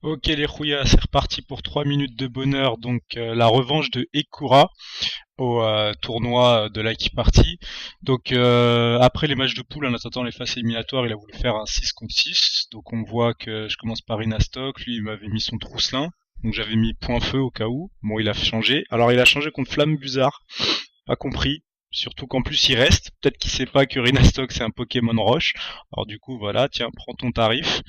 Ok les rouillas, c'est reparti pour 3 minutes de bonheur, donc la revanche de Ekura au tournoi de la Key Party. Donc après les matchs de poule, en attendant les phases éliminatoires, il a voulu faire un 6 contre 6. Donc on voit que je commence par Inastock, lui il m'avait mis son Trousselin, donc j'avais mis point feu au cas où. Bon, il a changé. Alors il a changé contre Flamme Buzard, pas compris. Surtout qu'en plus il reste, peut-être qu'il sait pas que Rinastock c'est un Pokémon roche. Alors du coup voilà, tiens, prends ton tarif,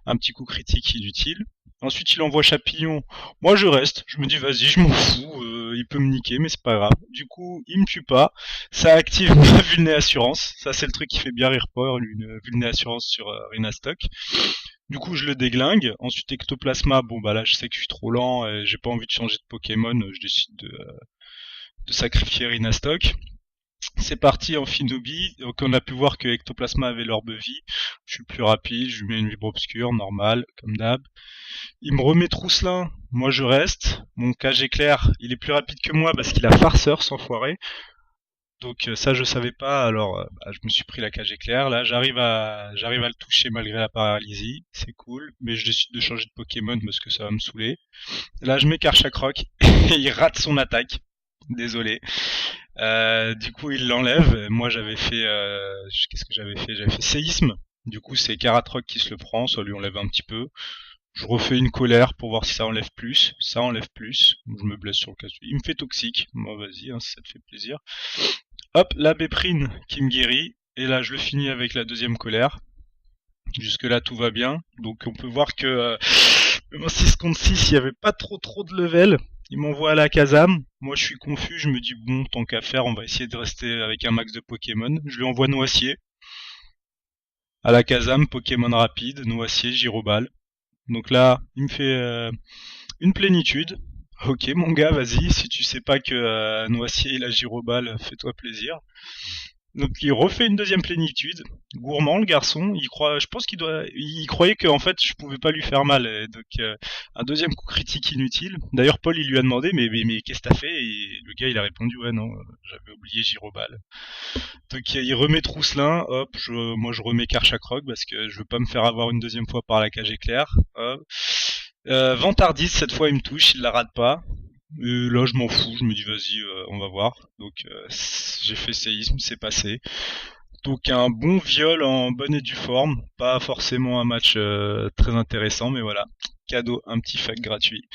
un petit coup critique inutile. Ensuite, il envoie Chapillon. Moi, je reste. Je me dis, vas-y, je m'en fous. Il peut me niquer, mais c'est pas grave. Du coup, il me tue pas. Ça active ma vulné assurance. Ça, c'est le truc qui fait bien rire Power, une vulné assurance sur Rinastock. Du coup, je le déglingue. Ensuite, Ectoplasma. Bon, bah là, je sais que je suis trop lent. Et j'ai pas envie de changer de Pokémon. Je décide de sacrifier Rinastock. C'est parti en Finobi, donc on a pu voir que Ectoplasma avait l'orbe vie. Je suis le plus rapide, je lui mets une vibre obscure, normale, comme d'hab. Il me remet Trousselin, moi je reste. Mon cage éclair, il est plus rapide que moi parce qu'il a farceur sans foirer. Donc ça je savais pas, alors je me suis pris la cage éclair. Là j'arrive à le toucher malgré la paralysie, c'est cool. Mais je décide de changer de Pokémon parce que ça va me saouler. Là je mets Karchakroc et il rate son attaque. Désolé. Du coup, il l'enlève. Moi, j'avais fait. Qu'est-ce que j'avais fait? J'avais fait séisme. Du coup, c'est Karatroc qui se le prend. Ça lui enlève un petit peu. Je refais une colère pour voir si ça enlève plus. Ça enlève plus. Je me blesse sur le casse. Il me fait toxique. Moi, vas-y, hein, si ça te fait plaisir. Hop, la Béprine qui me guérit. Et là, je le finis avec la deuxième colère. Jusque là, tout va bien. Donc, on peut voir que en 6 contre 6, il n'y avait pas trop de level. Il m'envoie à la Kazam. Moi, je suis confus. Je me dis, bon, tant qu'à faire, on va essayer de rester avec un max de Pokémon. Je lui envoie Noacier. À la Kazam, Pokémon rapide, Noacier, Gyroball. Donc là, il me fait une plénitude. Ok, mon gars, vas-y. Si tu sais pas que Noacier il a Gyroball, fais-toi plaisir. Donc il refait une deuxième plénitude. Gourmand le garçon, je pense il croyait que en fait je pouvais pas lui faire mal. Et donc un deuxième coup critique inutile. D'ailleurs Paul il lui a demandé mais qu'est-ce que t'as fait et le gars il a répondu ouais non j'avais oublié Gyroball. Donc il remet Trousselin, hop moi je remets Karchakroc parce que je veux pas me faire avoir une deuxième fois par la cage éclair. Hop. Vantardis cette fois il me touche, il la rate pas. Et là, je m'en fous, je me dis vas-y, on va voir. Donc, j'ai fait séisme, c'est passé. Donc, un bon viol en bonne et due forme. Pas forcément un match très intéressant, mais voilà. Cadeau, un petit fac gratuit.